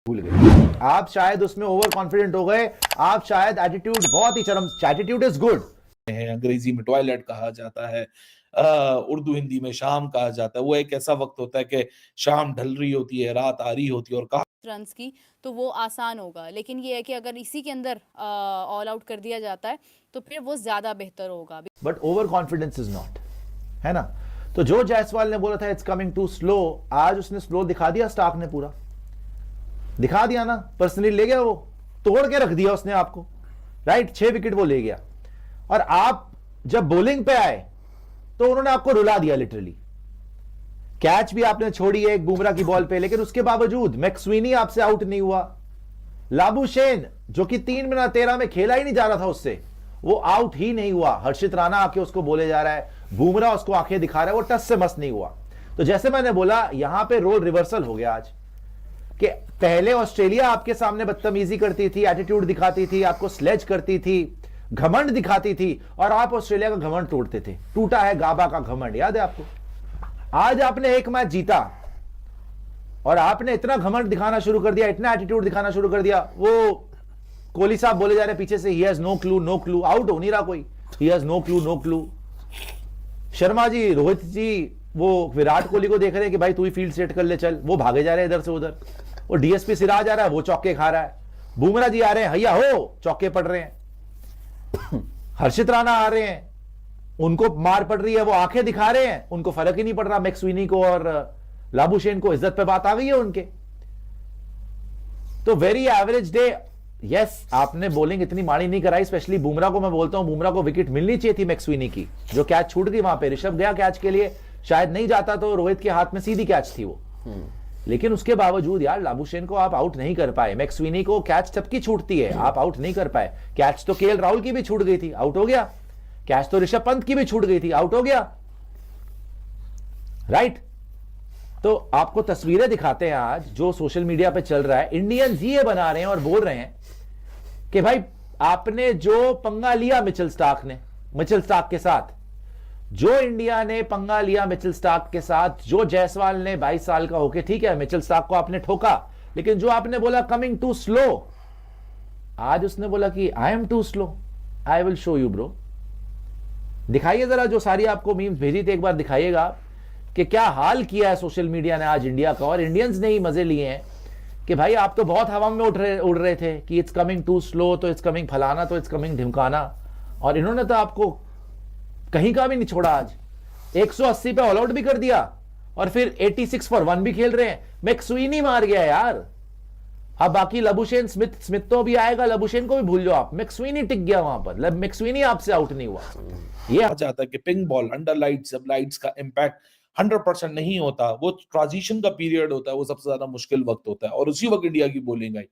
भूल गए आप, शायद उसमें ओवर कॉन्फिडेंट हो गए आप, शायद एटीट्यूड बहुत ही चरम, एटीट्यूड इज गुड है। अंग्रेजी में टॉयलेट कहा जाता है, उर्दू हिंदी में शाम कहा जाता है। वो एक ऐसा वक्त होता है कि शाम ढल रही होती है, रात आ रही होती है और रन्स की, तो वो आसान होगा। लेकिन ये है कि अगर इसी के अंदर ऑल आउट कर दिया जाता है तो फिर वो ज्यादा बेहतर होगा। But over confidence is not, है ना। तो जो जायसवाल ने बोला था इट्स कमिंग टू स्लो, आज उसने स्लो दिखा दिया, स्टार्क ने पूरा दिखा दिया ना, पर्सनली ले गया, वो तोड़ के रख दिया उसने आपको, राइट। 6 विकेट वो ले गया, और आप जब बॉलिंग पे आए तो उन्होंने आपको रुला दिया लिटरली। कैच भी आपने छोड़ी है एक बुमराह की बॉल पे, लेकिन उसके बावजूद मैक्सवीनी आपसे आउट नहीं हुआ। लाबुशेन जो कि 3 मिनट 13 में खेला ही नहीं जा रहा था उससे, वो आउट ही नहीं हुआ। हर्षित राणा आके उसको बोले जा रहा है, बुमराह उसको आंखें दिखा रहा है, वो टच से मस नहीं हुआ। तो जैसे मैंने बोला, यहां पे रोल रिवर्सल हो गया आज, कि पहले ऑस्ट्रेलिया आपके सामने बदतमीजी करती थी, एटीट्यूड दिखाती थी, आपको स्लेज करती थी, घमंड दिखाती थी, और आप ऑस्ट्रेलिया का घमंड तोड़ते थे। टूटा है गाबा का घमंड, याद है आपको। आज आपने एक मैच जीता और आपने इतना घमंड दिखाना शुरू कर दिया, इतना एटीट्यूड दिखाना शुरू कर दिया। वो कोहली साहब बोले जा रहे पीछे से, he has no clue, no clue, out हो नहीं रहा कोई, he has no clue, no clue. Sharma ji, Rohit ji, वो विराट कोहली को देख रहे हैं कि भाई तू ही फील्ड सेट कर ले, चल। वो भागे जा रहे हैं इधर से उधर। वो डीएसपी सिराज आ रहा है, वो चौके खा रहा है। बुमराह जी आ रहे हैं, हैया हो, चौके पड़ रहे हैं। हर्षित राणा आ रहे हैं, उनको मार पड़ रही है, वो आंखें दिखा रहे हैं, उनको फर्क ही नहीं पड़ रहा। मैक्सवीनी को और लाबुशेन को इज्जत पे बात आ गई है उनके। तो वेरी एवरेज डे। यस, आपने बॉलिंग इतनी माड़ी नहीं कराई, स्पेशली बुमराह को। मैं बोलता हूं बुमराह को विकेट मिलनी चाहिए थी मैक्सवीनी की, जो कैच छूट गई वहां पे। ऋषभ गया कैच के लिए, शायद नहीं जाता तो रोहित के हाथ में सीधी कैच थी वो। लेकिन उसके बावजूद यार, लाबुशेन को आप आउट नहीं कर पाए। मैक्सवीनी को कैच सबकी छूटती है, आप आउट नहीं कर पाए। कैच तो केएल राहुल की भी छूट गई थी, आउट हो गया। कैच तो ऋषभ पंत की भी छूट गई थी, आउट हो गया, राइट। तो आपको तस्वीरें दिखाते हैं आज, जो सोशल मीडिया पे चल रहा है। इंडियंस ये बना रहे हैं और बोल रहे हैं कि भाई आपने जो पंगा लिया मिचेल स्टार्क के साथ, जो इंडिया ने पंगा लिया मिचेल स्टार्क के साथ, जो जायसवाल ने 22 साल का होके, ठीक है मिचेल स्टार्क को आपने ठोका, लेकिन जो आपने बोला कमिंग टू स्लो, आज उसने बोला कि I am too slow, I will show you bro. दिखाइए जरा, जो सारी आपको मीम्स भेजी थी, एक बार दिखाइएगा कि क्या हाल किया है सोशल मीडिया ने आज इंडिया का। और इंडियंस ने ही मजे लिए हैं कि भाई आप तो बहुत हवा में उड़ रहे थे कि इट्स कमिंग टू स्लो, तो इट्स कमिंग फलाना, तो इट्स कमिंग ढिमकाना, और इन्होंने तो आपको कहीं का भी नहीं छोड़ा। आज 180 पे ऑल आउट भी कर दिया, और फिर 86 फॉर 1 भी खेल रहे हैं। मैक्सवीनी मार गया यार। अब बाकी लबुशेन, स्मिथ तो भी आएगा, लबुशेन को भी भूल जाओ आप। मैक्सवीनी टिक गया वहां पर, मैक्सवीनी आपसे आउट नहीं हुआ। ये आ जाता है कि पिंक बॉल अंडर लाइट्स, जब लाइट्स का इंपैक्ट 100% नहीं होता, वो ट्रांजिशन का पीरियड होता है, वो सबसे ज्यादा मुश्किल वक्त होता है, और उसी वक्त इंडिया की बॉलिंग आई।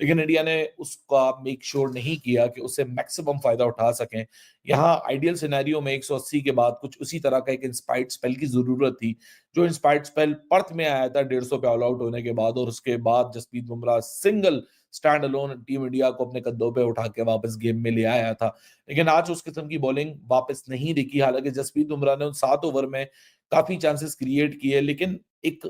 लेकिन इंडिया ने उसका मेक श्योर नहीं किया कि उससे मैक्सिमम फायदा उठा सकें। यहाँ आइडियल सिनेरियो में 180 के बाद कुछ उसी तरह का एक इंस्पायर्ड स्पेल की जरूरत थी, जो इंस्पायर्ड स्पेल पर्थ में आया था 150 पे ऑल आउट होने के बाद, और उसके बाद Jasprit Bumrah single stand alone team India को अपने कंधों पे उठा के वापस गेम में ले आया था। लेकिन आज उस किस्म की बॉलिंग वापस नहीं दिखी। हालांकि जसप्रीत बुमराह ने उन 7 ओवर में काफी चांसेस क्रिएट किए, लेकिन एक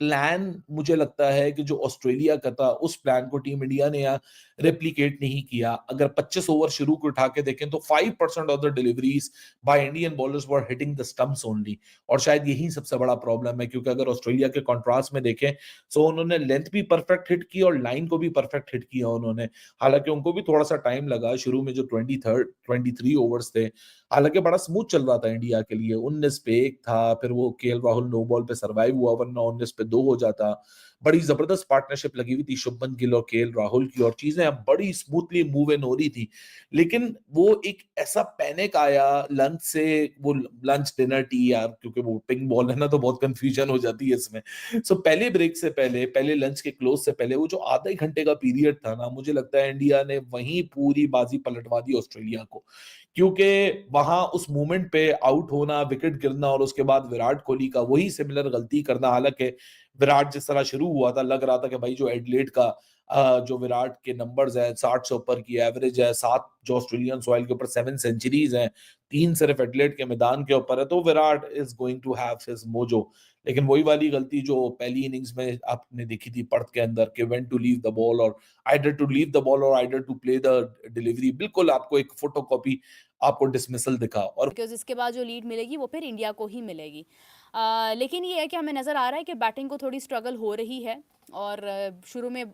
प्लान मुझे लगता है कि जो ऑस्ट्रेलिया का था, उस प्लान को टीम इंडिया ने यहाँ रेप्लिकेट नहीं किया। अगर 25 ओवर शुरू को उठा के देखें तो 5% of the deliveries by Indian bowlers were hitting the stumps only, और शायद यही सबसे बड़ा प्रॉब्लम है। क्योंकि अगर ऑस्ट्रेलिया के कॉन्ट्रास्ट में देखें तो उन्होंने लेंथ भी परफेक्ट हिट की और लाइन को भी परफेक्ट हिट किया उन्होंने। हालांकि उनको भी थोड़ा सा टाइम लगा, शुरू में जो 23 ओवर्स थे, हालांकि बड़ा स्मूथ चल रहा था इंडिया के लिए। 19 पे 1 था, फिर वो केएल राहुल नो बॉल पे सर्वाइव हुआ, वरना 19 पे 2 हो जाता। बड़ी जबरदस्त पार्टनरशिप लगी हुई थी शुभमन गिल और केएल राहुल की, और चीजें बड़ी स्मूथली मूव इन हो रही थी। लेकिन वो एक ऐसा पैनिक आया लंच से, वो लंच डिनर टी यार, क्योंकि वो पिंक बॉल है ना, तो बहुत कंफ्यूजन हो जाती है इसमें। सो पहले ब्रेक से पहले, पहले लंच के क्लोज से पहले, वो जो आधा घंटे का पीरियड था ना, मुझे लगता है इंडिया ने वहीं पूरी बाजी पलटवा दी ऑस्ट्रेलिया को। क्योंकि वहां उस मोमेंट पे आउट होना, विकेट गिरना, और उसके बाद विराट कोहली का वही सिमिलर गलती करना। हालांकि विराट जिस तरह शुरू हुआ था, लग रहा था कि भाई जो एडलेड का जो विराट के नंबर्स हैं, 60 से ऊपर की एवरेज है, 7 जो ऑस्ट्रेलियन सॉइल के ऊपर 7 सेंचुरीज हैं, 3 सिर्फ एडिलेड के मैदान के ऊपर है, तो Virat is going to have his mojo. लेकिन वही वाली गलती जो पहली इनिंग्स में आपने देखी थी पर्थ के अंदर कि when to leave the ball और either to leave the ball और either to play the delivery, बिल्कुल आपको एक फोटोकॉपी आपको डिसमिसल दिखा। और बिकॉज इसके बाद जो लीड मिलेगी वो फिर इंडिया को ही मिलेगी। लेकिन ये है कि हमें नज़र आ रहा है कि बैटिंग को थोड़ी स्ट्रगल हो रही है और शुरू में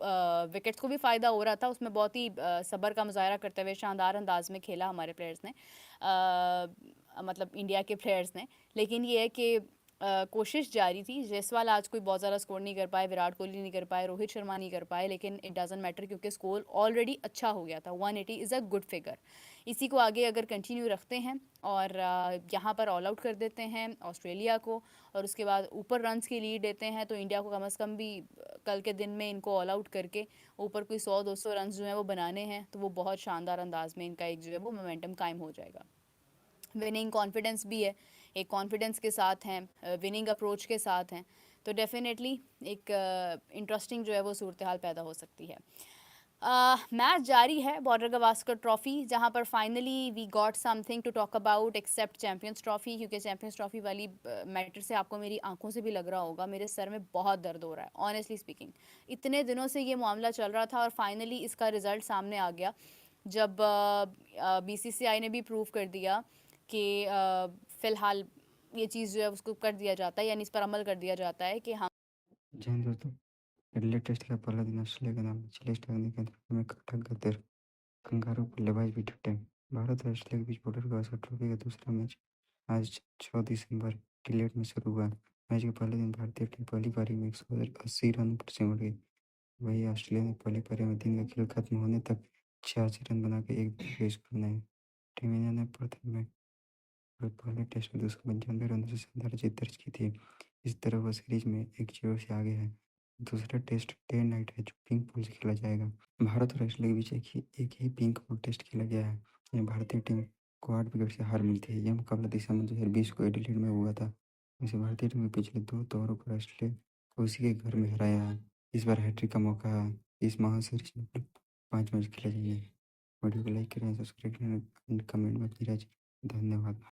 विकेट्स को भी फ़ायदा हो रहा था, उसमें बहुत ही सब्र का मुजाहरा करते हुए शानदार अंदाज में खेला हमारे प्लेयर्स ने, मतलब इंडिया के प्लेयर्स ने। लेकिन ये है कि कोशिश जारी थी। जायसवाल आज कोई बहुत ज़्यादा स्कोर नहीं कर पाए, विराट कोहली नहीं कर पाए, रोहित शर्मा नहीं कर पाए, लेकिन इट डजंट मैटर क्योंकि स्कोर ऑलरेडी अच्छा हो गया था। 180 इज़ अ गुड फिगर। इसी को आगे अगर कंटिन्यू रखते हैं और यहाँ पर ऑल आउट कर देते हैं ऑस्ट्रेलिया को और उसके बाद ऊपर रन्स की लीड देते हैं, तो इंडिया को कम से कम भी कल के दिन में इनको ऑल आउट करके ऊपर कोई 100-200 रन्स जो हैं वो बनाने हैं, तो वो बहुत शानदार अंदाज में इनका एक जो है वो मोमेंटम कायम हो जाएगा। विनिंग कॉन्फिडेंस भी है, एक कॉन्फिडेंस के साथ हैं, विनिंग अप्रोच के साथ हैं, तो डेफिनेटली एक इंटरेस्टिंग जो है वो सूरत हाल पैदा हो सकती है। मैच जारी है बॉर्डर गवास्कर ट्रॉफ़ी, जहां पर finally we got something to talk about except Champions Trophy, क्योंकि चैम्पियंस ट्रॉफ़ी वाली मैटर से आपको मेरी आंखों से भी लग रहा होगा, मेरे सर में बहुत दर्द हो रहा है ऑनेस्टली स्पीकिंग। इतने दिनों से ये मामला चल रहा था और फाइनली इसका रिज़ल्ट सामने आ गया जब बीसीसीआई ने भी प्रूव कर दिया कि फ़िलहाल ये चीज़ जो है उसको कर दिया जाता है, यानी इस पर अमल कर दिया जाता है कि हम जय हिंद दोस्तों। एडिलेड टेस्ट का पहला दिन ऑस्ट्रेलिया के नाम चेस्ट लगने के अंतर्गत में कटक गतिर कंगारू बल्लेबाज भी टूटे। भारत और ऑस्ट्रेलिया के बीच बॉर्डर गावस्कर ट्रॉफी का दूसरा मैच आज 6 दिसंबर एडिलेड में शुरू हुआ। मैच के पहले दिन भारतीय टीम पहली पारी में 180 रन पर सिमट गई। वहीं ऑस्ट्रेलिया ने पहली पारी में दिन का खेल खत्म होने तक 86 रन बनाकर एक दिवसीय स्कोर बनाए। टीम इंडिया ने प्रथम में पहले टेस्ट में 295 रनों से शानदार जीत दर्ज की थी। इस तरह वह सीरीज में 1-0 से आगे है। दूसरा टेस्ट डे नाइट है जो पिंक पूल से खेला जाएगा। भारत और ऑस्ट्रेलिया के बीच एक ही पिंक पूल टेस्ट खेला गया है। यह भारतीय टीम को 8 विकेट से हार मिलती है। यह मुकाबला दिसंबर 2020 को एडिलेड में हुआ था। वैसे भारतीय टीम ने पिछले 2 दौरों पर ऑस्ट्रेलिया को उसी के घर में हराया है। इस बार हैट्रिक का मौका है। इस महासीरीज में कुल 5 मैच खेले जाएंगे। वीडियो को लाइक करें, सब्सक्राइब करें, कमेंट में अपनी राय। धन्यवाद।